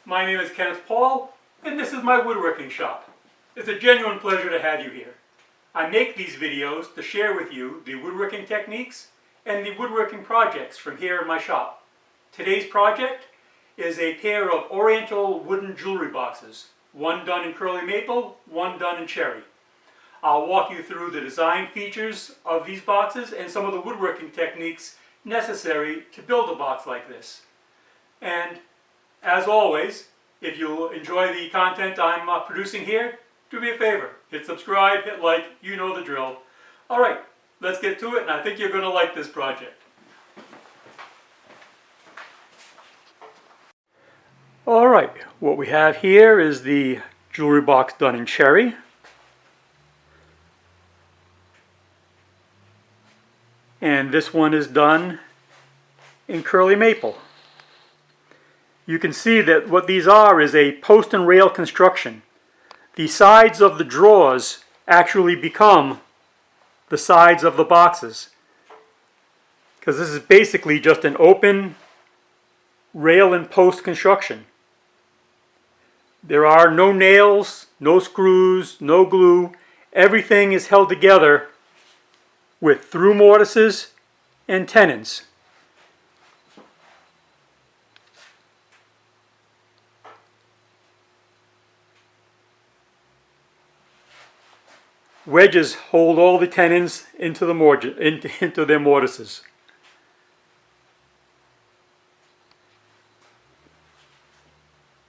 My name is Kenneth Paul, and this is my woodworking shop. It's a genuine pleasure to have you here. I make these videos to share with you the woodworking techniques and the woodworking projects from here in my shop. Today's project is a pair of oriental wooden jewelry boxes, one done in curly maple, one done in cherry. I'll walk you through the design features of these boxes and some of the woodworking techniques necessary to build a box like this. And as always, if you enjoy the content I'm producing here, do me a favor, hit subscribe, hit like, you know the drill. Alright, let's get to it, and I think you're going to like this project. Alright, what we have here is the jewelry box done in cherry. And this one is done in curly maple. You can see that what these are is a post and rail construction. The sides of the drawers actually become the sides of the boxes, because this is basically just an open rail and post construction. There are no nails, no screws, no glue. Everything is held together with through mortises and tenons. Wedges hold all the tenons into their mortises.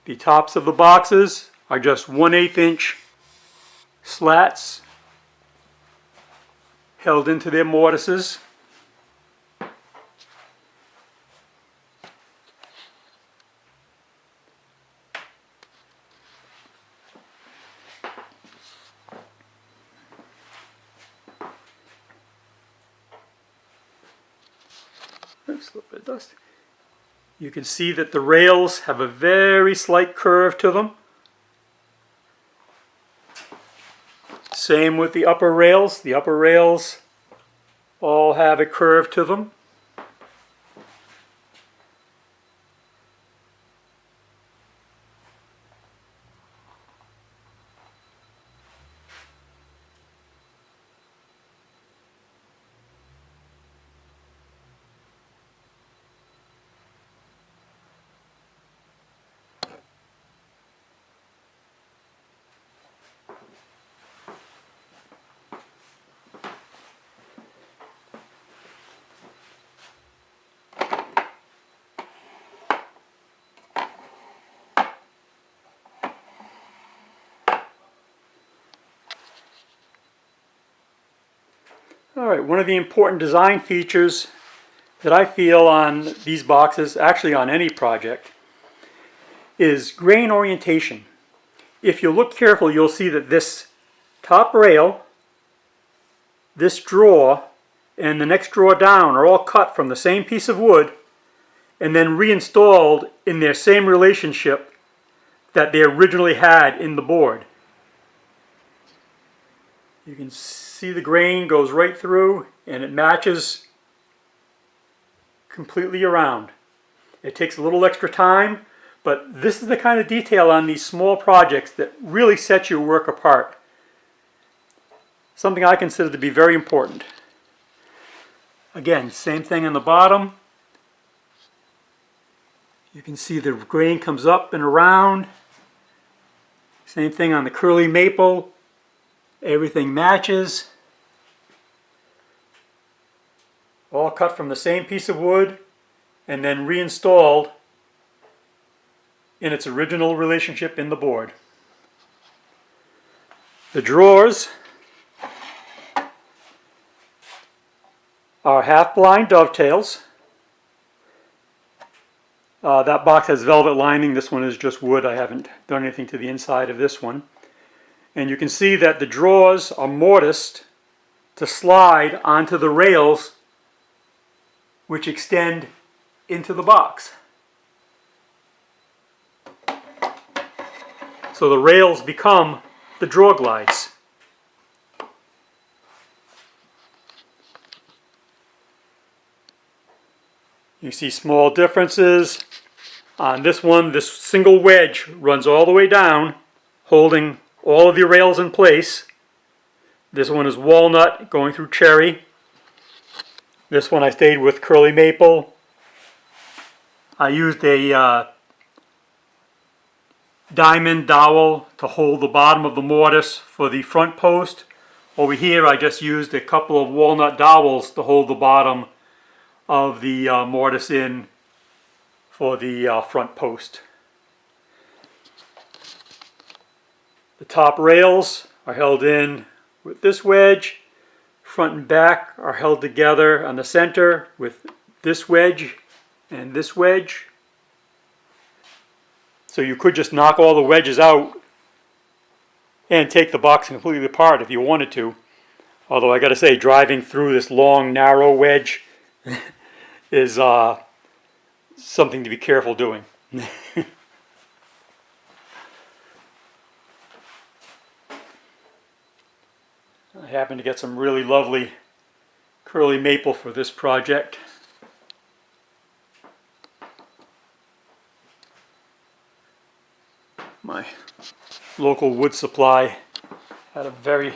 The tops of the boxes are just 1/8 inch slats held into their mortises. Oops, a little bit of dust. You can see that the rails have a very slight curve to them. Same with the upper rails. The upper rails all have a curve to them. Alright, one of the important design features that I feel on these boxes, actually on any project, is grain orientation. If you look carefully, you'll see that this top rail, this drawer, and the next drawer down are all cut from the same piece of wood and then reinstalled in their same relationship that they originally had in the board. You can see the grain goes right through and it matches completely around. It takes a little extra time, but this is the kind of detail on these small projects that really sets your work apart. Something I consider to be very important. Again, same thing on the bottom. You can see the grain comes up and around. Same thing on the curly maple. Everything matches. All cut from the same piece of wood and then reinstalled in its original relationship in the board. The drawers are half-blind dovetails. That box has velvet lining. This one is just wood. I haven't done anything to the inside of this one. And you can see that the drawers are mortised to slide onto the rails which extend into the box. So the rails become the drawer glides. You see small differences On this one, this single wedge runs all the way down, holding all of the rails in place. This one is walnut going through cherry. This one I stayed with curly maple. I used a diamond dowel to hold the bottom of the mortise for the front post. Over here I just used a couple of walnut dowels to hold the bottom of the mortise in for the front post. The top rails are held in with this wedge. Front and back are held together on the center with this wedge and this wedge. So you could just knock all the wedges out and take the box completely apart if you wanted to. Although I got to say, driving through this long, narrow wedge is something to be careful doing. I happened to get some really lovely curly maple for this project. My local wood supply had a very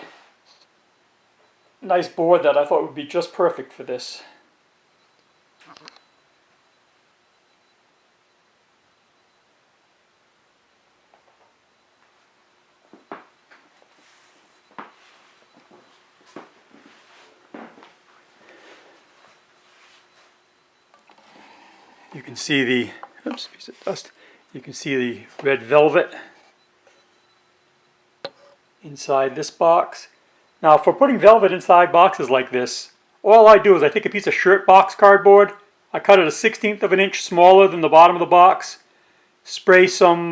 nice board that I thought would be just perfect for this. You can see the, oops, piece of dust. You can see the red velvet inside this box. Now for putting velvet inside boxes like this, all I do is I take a piece of shirt box cardboard, I cut it 1/16 of an inch smaller than the bottom of the box, spray some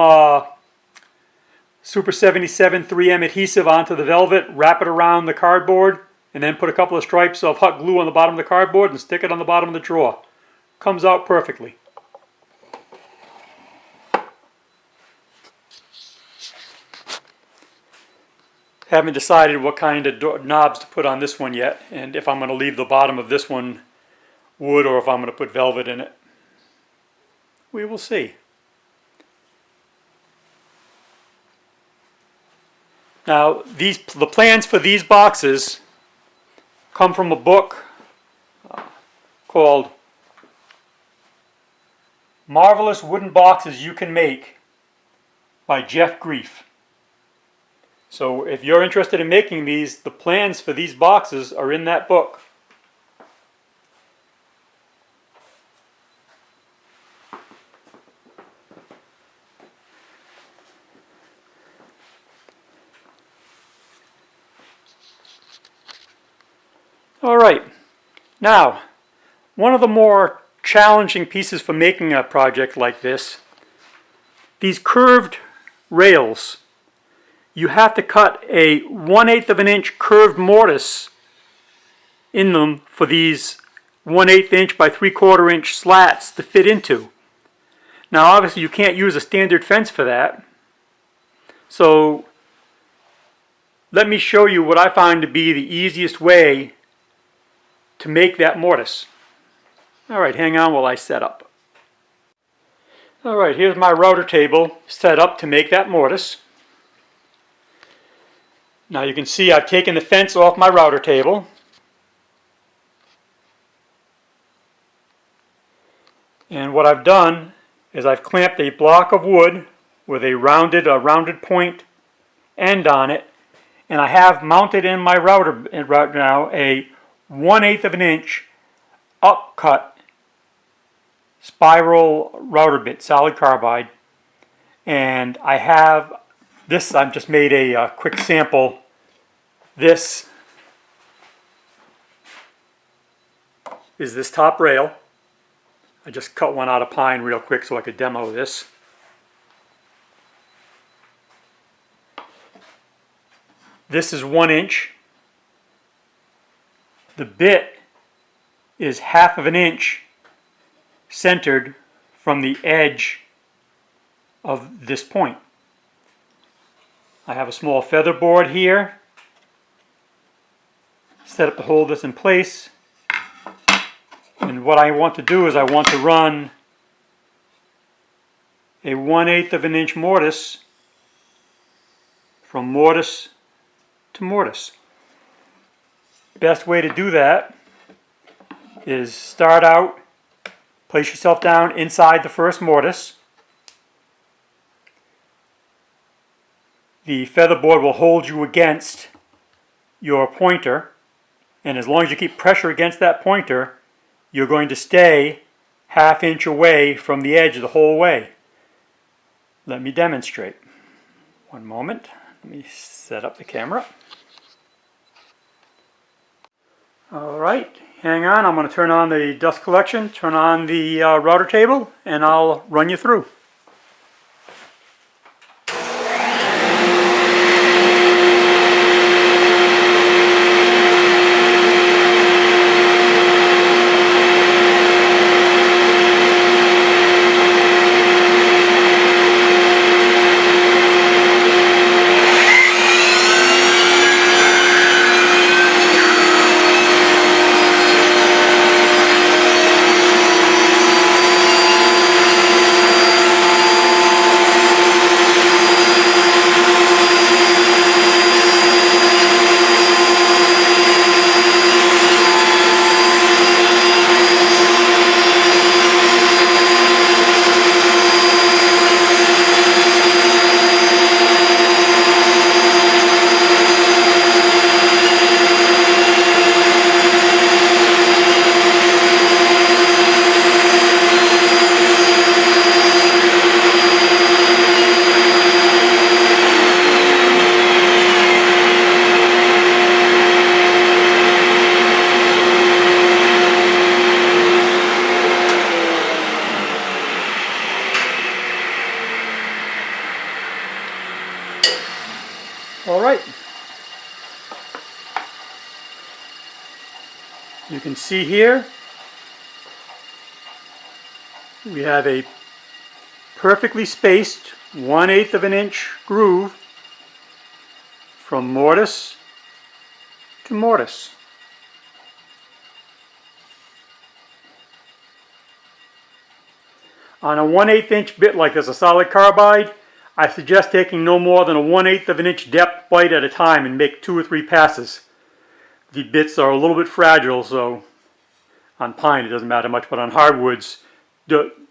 Super 77 3M adhesive onto the velvet, wrap it around the cardboard, and then put a couple of stripes of hot glue on the bottom of the cardboard and stick it on the bottom of the drawer. Comes out perfectly. Haven't decided what kind of knobs to put on this one yet, and if I'm going to leave the bottom of this one wood or if I'm going to put velvet in it. We will see. Now, the plans for these boxes come from a book called Marvelous Wooden Boxes You Can Make by Jeff Grief. So if you're interested in making these, the plans for these boxes are in that book. All right, now one of the more challenging pieces for making a project like this, these curved rails, you have to cut a 1/8 of an inch curved mortise in them for these 1/8 inch by 3/4 inch slats to fit into. Now obviously you can't use a standard fence for that, so let me show you what I find to be the easiest way to make that mortise. Alright, hang on while I set up. Alright, here's my router table set up to make that mortise. Now you can see I've taken the fence off my router table. And what I've done is I've clamped a block of wood with a rounded point end on it, and I have mounted in my router right now a 1/8 of an inch upcut spiral router bit, solid carbide, and I have this. I've just made a quick sample. This is this top rail. I just cut one out of pine real quick so I could demo this. This is 1 inch. The bit is 1/2 of an inch centered from the edge of this point. I have a small feather board here set up to hold this in place, and what I want to do is I want to run a 1/8 of an inch mortise from mortise to mortise. Best way to do that is start out, place yourself down inside the first mortise. The featherboard will hold you against your pointer, and as long as you keep pressure against that pointer, you're going to stay 1/2 inch away from the edge the whole way. Let me demonstrate. One moment. Let me set up the camera. Alright, hang on. I'm going to turn on the dust collection, turn on the router table, and I'll run you through. All right. You can see here we have a perfectly spaced 1/8 of an inch groove from mortise to mortise. On a 1/8 inch bit like this, a solid carbide, I suggest taking no more than a 1/8 of an inch depth bite at a time and make 2 or 3 passes. The bits are a little bit fragile, so on pine it doesn't matter much, but on hardwoods,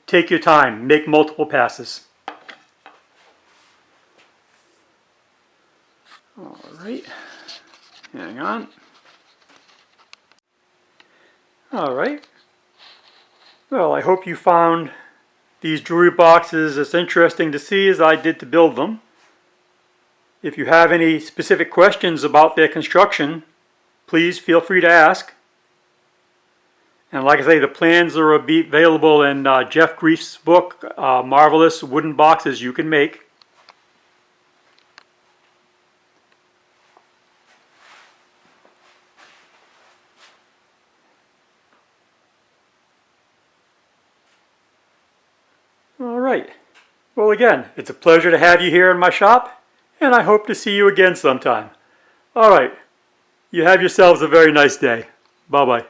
take your time, make multiple passes. All right, hang on. All right, well, I hope you found these jewelry boxes as interesting to see as I did to build them. If you have any specific questions about their construction, please feel free to ask. And like I say, the plans are available in Jeff Grief's book, Marvelous Wooden Boxes You Can Make. All right. Well, again, it's a pleasure to have you here in my shop, and I hope to see you again sometime. All right. You have yourselves a very nice day. Bye-bye.